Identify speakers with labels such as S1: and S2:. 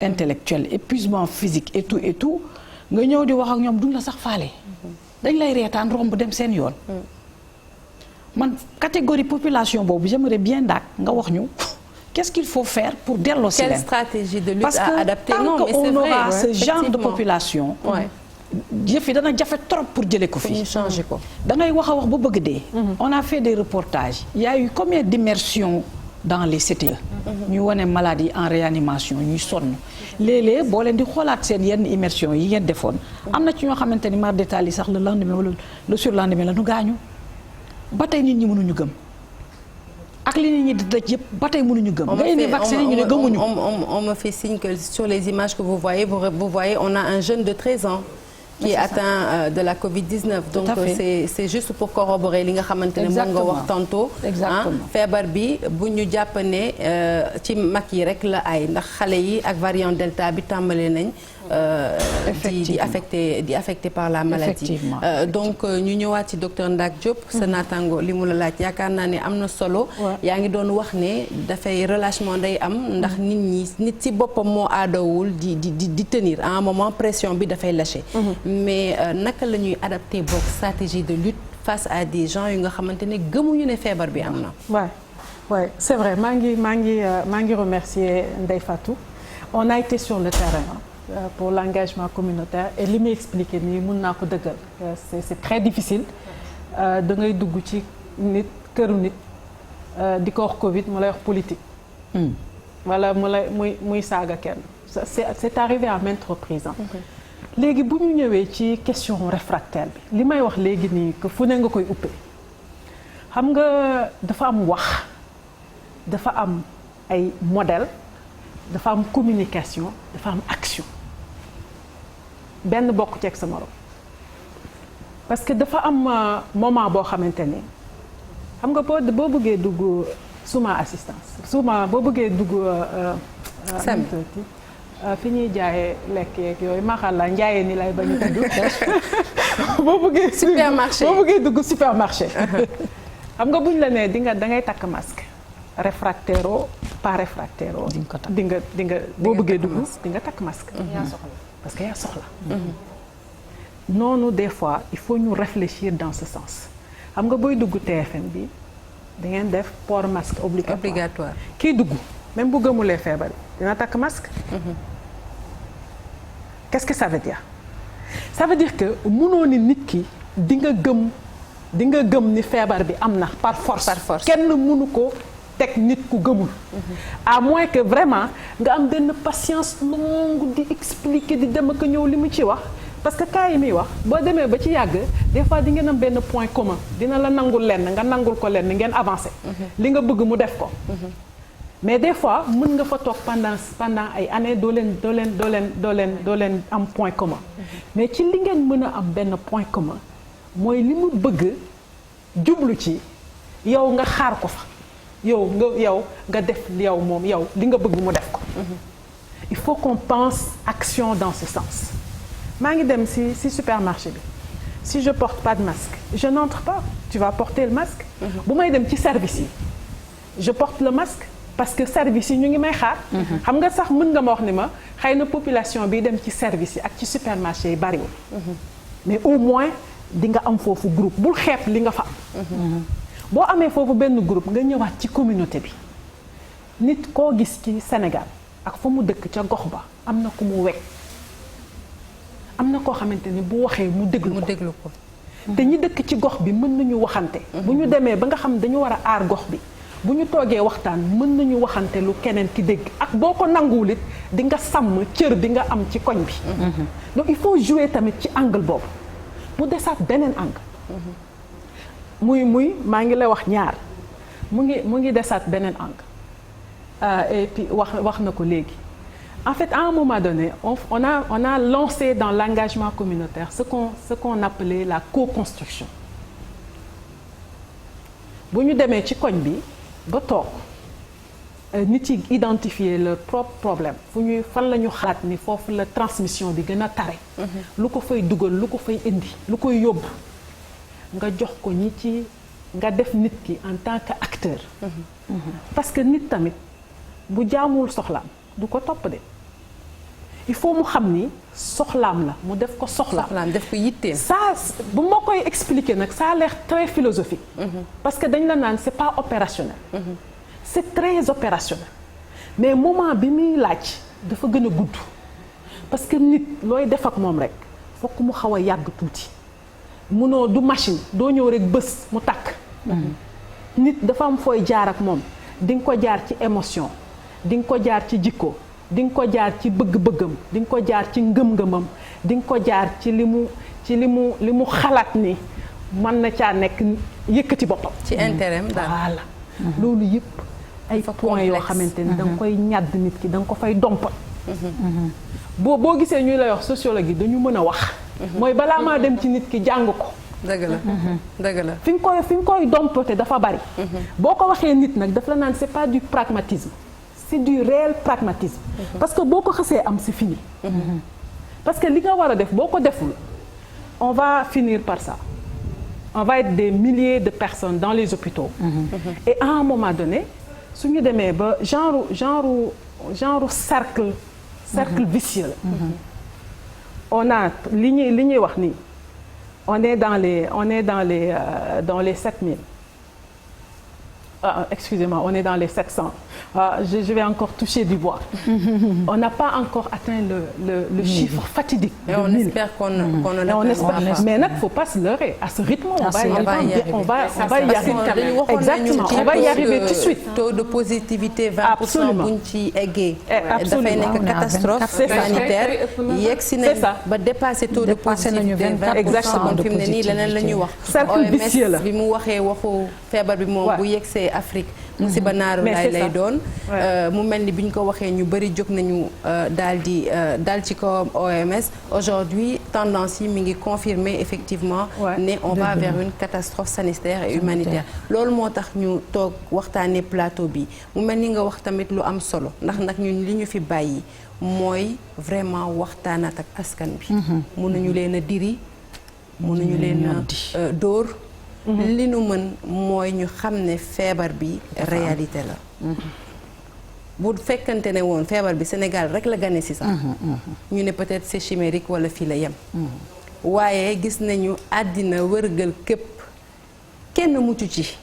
S1: intellectuel épuisement physique et tout nga ñëw di wax ak ñoom duñ la sax faale. dañ lay reetaan romb dem seen yoon. man catégorie population boobu j'aimerais bien nga wax ñu qu'est-ce qu'il faut faire pour delloo si leen.
S2: quelle stratégie de lutte
S1: parce
S2: à adapter?
S1: que tant qu'on aura ce genre de population. jëf yi dana jafe trop pour jëlee ko fii.
S2: changer ko.
S1: da ngay wax a wax ba bëgg dee. on a fait des reportages. il y a eu combien d'immersions dans les CTE. ñu wane maladies en réanimation ñuy sonn. léeg-léeg boo leen di xoolaat seen yenn immersion yi ngeen defoon. am na ci ñoo xamante ni mar détail yi sax le lendemain wala le surlendemain la ñu gaañu. ba tey nit ñi mënuñu gëm. ak li nit ñi di daj yëpp ba tey mënuñu gëm. nga indi vaccin ñu ne gëmuñu.
S2: on me fait signe que sur les images que vous voyez on a un jeune de 13 ans. qui est atteint de la Covid-19. donc c'est juste pour corroborer li nga xamante ne moom nga wax tantôt. feebar bi bu ñu jàpp ne ci mag yi rek la ay ndax xale yi ak variant delta bi tàmbale nañ. di affecté par la maladie. donc ñu ñëwaat ci docteur Ndack Diop. sa naataango li mu la laaj yaakaar naa ne am na solo. yaa ngi doon wax ne dafay relâchement day am ndax nit ci boppam moo aadawul di tenir à un moment pression bi dafay lâcher. mais naka la ñuy adapter boog stratégie de lutte face à des gens yu nga xamante ne gëmuñu ne feebar bi am na.
S3: waaw c'est vrai maa ngi remercier Ndeye Fatou. on a été sur le terrain pour l'engagement communautaire et li muy expliqué nii mën naa ko dëggal c'est très difficile da ngay dugg ci nit këru nit di ko wax Covid mu lay wax politique. wala muy saaga kenn c'est arrivé à maintes reprises. léegi bu ñu ñëwee ci question réfractaire bi li may wax léegi nii que fu ne nga koy uppee xam nga dafa am wax dafa am ay modèle dafa am communication dafa am action benn bokk ceeg sa morom parce que dafa am moment boo xamante ni xam nga boo bëggee dugg suma assistance boo bëggee dugg fi ñuy jaayee lekk yeeg yooyu maxalla njaayee ni lay bañ a tudd boo bëggee dugg supermarché xam nga buñ la nee da ngay takk masque réfractaire pas réfractaire di nga boo bëggee dugg di nga takk masque parce que yaa soxla noonu des fois il faut ñu réfléchir dans ce sens xam nga booy dugg TFM bi da ngeen def port masque obligatoire kii dugg même bu gëmulee feebar dina takk masque. Qu'est-ce que ça veut dire? Ça veut dire que mënoo ni nit ki di nga gëm ni feebar bi am na par force. kenn mënu ko teg nit ku gëmul. à moins que vraiment nga am benn patience longue di expliquer di dem ak ñëw li mu ci wax. parce que cas yi muy wax boo demee ba ci yàgg des fois di ngeen am benn point commun dina la nangul lenn nga nangul ko lenn ngeen avancer. li nga bëgg mu def ko. mais des fois mën nga fa toog pendant ay années doo leen am point commun. mais ci li ngeen mën a am benn point commun mooy li mu bëgg jublu ci yow nga xaar ko fa yow nga def yow li nga bëgg mu def ko. il faut qu'on pense action dans ce sens. maa ngi dem si supermarché bi si je porte pas de masque je n'entre pas tu vas porter le masque. bu may dem ci service yi je porte le masque. parce que service yi ñu ngi may xaar. xam nga sax mën nga ma wax ni ma xëy na population bi dem ci service yi ak ci supermarché yi bariwul. mais au moins di nga am foofu groupe bul xeeb li nga fa am. boo amee foofu benn groupe nga ñëwaat ci communauté bi nit koo gis ci Sénégal ak fa mu dëkk ca gox ba am na ku mu wekk am na koo xamante ni bu waxee mu déglu ko. te ñi dëkk ci gox bi mën nañu waxante. bu ñu demee ba nga xam dañu war a aar gox bi. bu ñu toogee waxtaan mën nañu waxante lu keneen ki dégg ak boo ko nanguwul it di nga sàmm cër bi nga am ci koñ bi. donc il faut jouer tamit ci angle boobu mu desaat beneen angle. muy maa ngi lay wax ñaar mu ngi desaat beneen angle. et puis wax na ko léegi en fait à un moment donné on a lancé dans l'engagement communautaire ce qu'on appelait la co-construction bu ñu demee ci koñ bi. ba toog nit yi identifier leur propre problème fan la ñu xalaat ni foofu la transmission bi gën a tare. lu ko fay dugal lu ko fay indi lu koy yóbbu nga jox ko nga def nit ki en tant que acteur. parce que nit tamit bu jaamul soxlaam du ko topp de il faut mu xam ni soxlaam la mu def ko soxlaam
S2: def ko yitteem.
S3: ça bu ma koy expliquer nag ça a l'air très philosophique. parce que dañ la naan c'est pas opérationnel. c'est très opérationnel mais moment bi muy laaj dafa gën a gudd parce que nit looy def ak moom rek fokk mu xaw a yàgg tuuti munoo du machine doo ñëw rek bës mu takk. nit dafa am fooy jaar ak moom di nga ko jaar ci émotion di nga ko jaar ci jikko di nga ko jaar ci bëgg-bëggam di nga ko jaar ci ngëm-ngëmam di nga ko jaar ci li mu xalaat ni mën na caa nekk yëkkati boppam.
S2: ci intérêt daal
S3: voilà. loolu yëpp ay points yoo xamante ni da nga koy ñàdd nit ki da nga ko fay dompat. boo gisee ñuy lay wax sociologue yi dañu mën a wax. mooy balaa maa dem ci nit ki jàng ko.
S2: dëgg la dëgg la.
S3: fi nga koy dompate dafa bari. boo ko waxee nit nag daf la naan c'est pas du pragmatisme c'est du réel pragmatisme. parce que boo ko xasee am c'est fini. parce que li nga war a def boo ko deful on va finir par ça on va être des milliers de personnes dans les hôpitaux. et à un moment donné su ñu demee ba genre cercle vicieux la. on a li ñuy wax nii. on est dans les 7000 excusez-moi on est dans les 700 je vais encore toucher du bois. on n'a pas encore atteint le chiffre fatidique.
S2: Et on espère qu'on ne l'atteindra pas.
S3: mais nag faut pas se leurrer à ce rythme on va y arriver. Exactement on va y arriver tout de suite.
S2: taux de positivité 20% buñ ci eggee. dafay nekk catastrophe sanitaire. yegsi nañ ba dépasser taux de positivité 20%. kon fi mu ne nii leneen la ñuy wax. OMS bi mu waxee waxu feebar bi moom bu yegsee Afrique. musiba naaru lay doon. mu mel ni bi ñu ko waxee ñu bari jóg nañu daal ci kawam OMS aujourd'hui tendance yi mi ngi confirmer effectivement ne on va vers une catastrophe sanitaire et humanitaire. loolu moo tax ñu toog waxtaanee plateau bi mu mel ni nga wax tamit lu am solo ndax nag ñun li ñu fi bàyyi mooy vraiment waxtaanaat ak askan bi. mënuñu leen a diri mënuñu leen a dóor. li nu mën mooy ñu xam ne feebar bi réalité la. bu fekkante ne woon feebar bi Sénégal rek la gane si sax. ñu ne peut-être c'est chimérique wala fii la yem. waaye gis nañu àddina wërgal képp kenn mucc ci.